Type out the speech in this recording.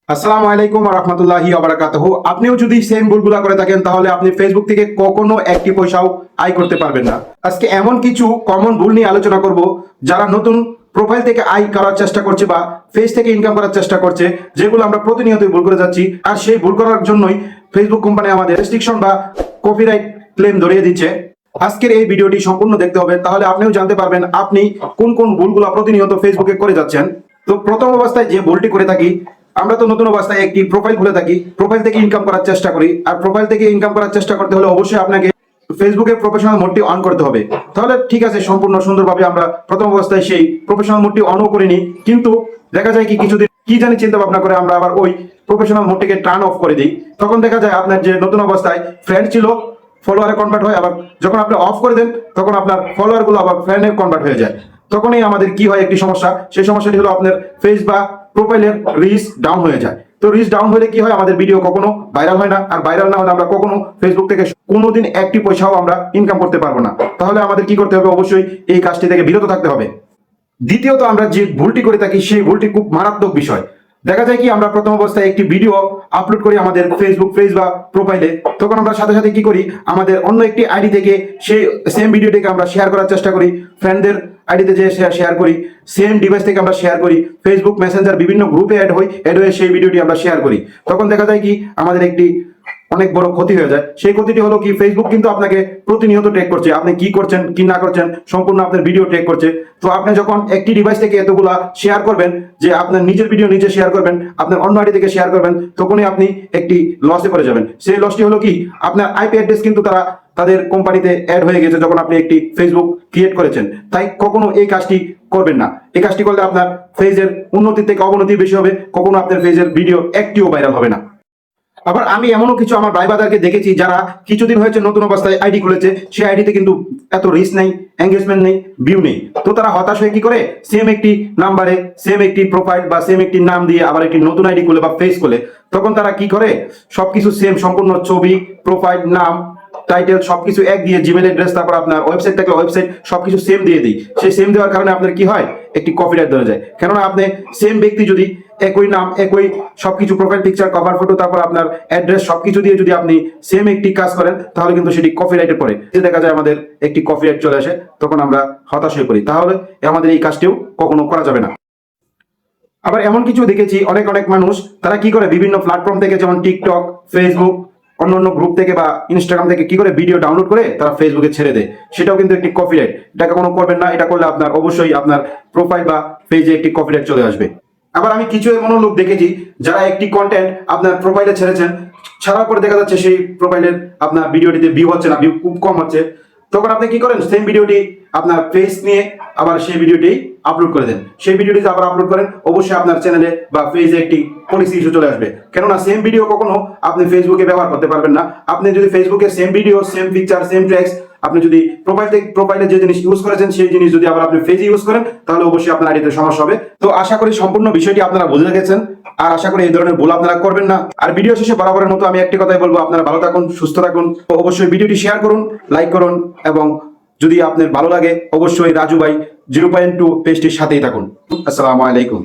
আসসালামু আলাইকুম ওয়া রাহমাতুল্লাহি ওয়া বারাকাতুহু। আপনিও যদি সেম ভুলগুলা করে থাকেন তাহলে আপনি ফেসবুক থেকে কখনো একটি পয়সাও আয় করতে পারবেন না। আজকে এমন কিছু কমন ভুল নিয়ে আলোচনা করব যারা নতুন প্রোফাইল থেকে আয় করার চেষ্টা করছে বা ফেস থেকে ইনকাম করার চেষ্টা করছে, যেগুলো আমরা প্রতিনিয়তই ভুল করে যাচ্ছি। আর সেই ভুল করার জন্যই ফেসবুক কোম্পানি আমাদের রেস্ট্রিকশন বা কপিরাইট ক্লেম ধরিয়ে দিচ্ছে। আজকের এই ভিডিওটি সম্পূর্ণ দেখতে হবে, তাহলে আপনিও জানতে পারবেন আপনি কোন কোন ভুলগুলো প্রতিনিয়ত ফেসবুকে করে যাচ্ছেন। তো প্রথম অবস্থায় যে ভুলটি করে থাকি, আমরা তো নতুন অবস্থায় একটি প্রোফাইল খুলে থাকি, প্রোফাইল থেকে ইনকাম করার চেষ্টা করি। আর প্রোফাইল থেকে ইনকাম করার চেষ্টা করতে হলে অবশ্যই আপনাকে ফেসবুকে প্রফেশনাল মোডটি অন করতে হবে। তাহলে ঠিক আছে, সম্পূর্ণ সুন্দরভাবে আমরা প্রথম অবস্থায় সেই প্রফেশনাল মোডটি অনও করিনি, কিন্তু দেখা যায় কি কিছুদিন কি জানি চিন্তা ভাবনা করে আমরা আবার ওই প্রফেশনাল মোডটিকে টার্ন অফ করে দিই। তখন দেখা যায় আপনার যে নতুন অবস্থায় ফ্রেন্ড ছিল ফলোয়ারে কনভার্ট হয়, আবার যখন আপনি অফ করে দেন তখন আপনার ফলোয়ার গুলো আবার ফ্রেন্ডে কনভার্ট হয়ে যায়। তখনই আমাদের কি হয়, একটি সমস্যা। সেই সমস্যাটি হলো আপনার ফেস বা প্রোফাইলের রিচ ডাউন হয়ে যায়। তো রিচ ডাউন হলে কি হয়, আমাদের ভিডিও কখনো ভাইরাল হয় না। আর ভাইরাল না হলে আমরা কখনো ফেসবুক থেকে কোনোদিন একটি পয়সাও আমরা ইনকাম করতে পারবো না। তাহলে আমাদের কি করতে হবে, অবশ্যই এই কাজটি থেকে বিরত থাকতে হবে। দ্বিতীয়ত, আমরা যে ভুলটি করে থাকি সেই ভুলটি খুব মারাত্মক বিষয়। দেখা যায় কি, আমরা প্রথম অবস্থায় একটি ভিডিও আপলোড করি আমাদের ফেসবুক পেজ বা প্রোফাইলে, তখন আমরা সাথে সাথে কি করি, আমাদের অন্য একটি আইডি থেকে সেই সেম ভিডিওটিকে আমরা শেয়ার করার চেষ্টা করি, ফ্রেন্ডদের আইডিতে যে শেয়ার করি, সেম ডিভাইস থেকে আমরা শেয়ার করি, ফেসবুক মেসেঞ্জার বিভিন্ন গ্রুপে অ্যাড হয়ে সেই ভিডিওটি আমরা শেয়ার করি। তখন দেখা যায় কি, আমাদের একটি অনেক বড় ক্ষতি হয়ে যায়। সেই ক্ষতিটি হলো কি, ফেসবুক কিন্তু আপনাকে প্রতিনিয়ত ট্র্যাক করছে, আপনি কি করছেন কি না করছেন সম্পূর্ণ আপনার ভিডিও ট্র্যাক করছে। তো আপনি যখন একটি ডিভাইস থেকে এতগুলা শেয়ার করবেন, যে আপনার নিজের ভিডিও নিজে শেয়ার করবেন, আপনার অন্য আইডি থেকে শেয়ার করবেন, তখনই আপনি একটি লসে পড়ে যাবেন। সেই লসটি হলো কি, আপনার আইপি অ্যাড্রেস কিন্তু তারা তাদের কোম্পানিতে অ্যাড হয়ে গেছে যখন আপনি একটি ফেসবুক ক্রিয়েট করেছেন। তাই কখনো এই কাজটি করবেন না। এই কাজটি করলে আপনার ফেজের উন্নতির থেকে অবনতি বেশি হবে, কখনো আপনার ফেজের ভিডিও একটিও ভাইরাল হবে না। আবার আমি এমনও কিছু আমার ভাই বাদারকে দেখেছি যারা কিছুদিন হয়েছে নতুন অবস্থায় আইডি খুলেছে, সেই আইডিতে কিন্তু এত রিচ নেই, এঙ্গেজমেন্ট নেই, ভিউ নেই। তো তারা হতাশ হয়ে কি করে, সেম একটি নাম্বারে সেম একটি প্রোফাইল বা সেম একটি নাম দিয়ে আবার একটি নতুন আইডি খুলে বা ফেস খুলে, তখন তারা কি করে, সবকিছু সেম, সম্পূর্ণ ছবি, প্রোফাইল, নাম, টাইটেল সবকিছু এক দিয়ে, জিমেল অ্যাড্রেস, তারপর আপনার ওয়েবসাইট থাকলে ওয়েবসাইট, সবকিছু সেম দিয়ে দিই। সেই সেম দেওয়ার কারণে আপনার কি হয়, একটি কপিরাইট ধরে যায়। কেননা আপনি সেম ব্যক্তি যদি একই নাম, একই সবকিছু, প্রোফাইল পিকচার, কভার ফটো, তারপর আপনার অ্যাড্রেস সবকিছু দিয়ে যদি আপনি সেম একটি কাজ করেন, তাহলে কিন্তু সেটি কপিরাইটে পড়ে। দেখা যায় আমাদের একটি কপিরাইট চলে আসে, তখন আমরা হতাশ হয়ে পড়ি। তাহলে আমাদের এই কাজটিও কখনো করা যাবে না। আবার এমন কিছু দেখেছি, অনেক অনেক মানুষ তারা কি করে, বিভিন্ন প্ল্যাটফর্ম থেকে যেমন টিকটক, ফেসবুক, অন্য গ্রুপ থেকে বা ইনস্টাগ্রাম থেকে কি করে ভিডিও ডাউনলোড করে তারা ফেসবুকে ছেড়ে দেয়। সেটাও কিন্তু একটি কপিরাইট। এটা কোনো করবেন না। এটা করলে আপনার অবশ্যই আপনার প্রোফাইল বা পেজে একটি কপিরাইট চলে আসবে। আবার আমি কিছু এমন লোক দেখেছি যারা একটি কন্টেন্ট আপনার প্রোফাইলে ছেড়েছেন, ছাড়ার পরে দেখা যাচ্ছে সেই প্রোফাইলের আপনার ভিডিওটিতে ভিউ হচ্ছে না, ভিউ খুব কম হচ্ছে। তখন আপনি কি করেন, সেম ভিডিওটি আপনার পেজ নিয়ে আবার সেই ভিডিওটি আপলোড করে দেন। সেই ভিডিওটি আবার আপলোড করেন, অবশ্যই আপনার চ্যানেলে বা পেজে একটি পলিসি ইস্যু চলে আসবে। কেননা সেম ভিডিও কখনো আপনি ফেসবুকে ব্যবহার করতে পারবেন না। আপনি যদি ফেসবুকে same video, same picture, same text আপনি যদি প্রোফাইলে যে জিনিস ইউজ করেছেন সেই জিনিস যদি আবার আপনি পেজে ইউজ করেন, তাহলে অবশ্যই আপনার আইডিতে সমস্যা হবে। তো আশা করি সম্পূর্ণ বিষয়টি আপনারা বুঝে গেছেন, আর আশা করি এই ধরনের ভুল আপনারা করবেন না। আর ভিডিও শেষে বরাবরের মতো আমি একটি কথাই বলবো, আপনারা ভালো থাকুন, সুস্থ থাকুন। তো অবশ্যই ভিডিওটি শেয়ার করুন, লাইক করুন, এবং যদি আপনার ভালো লাগে অবশ্যই রাজু ভাই 0.2 পেজটির সাথেই থাকুন। আসসালামু আলাইকুম।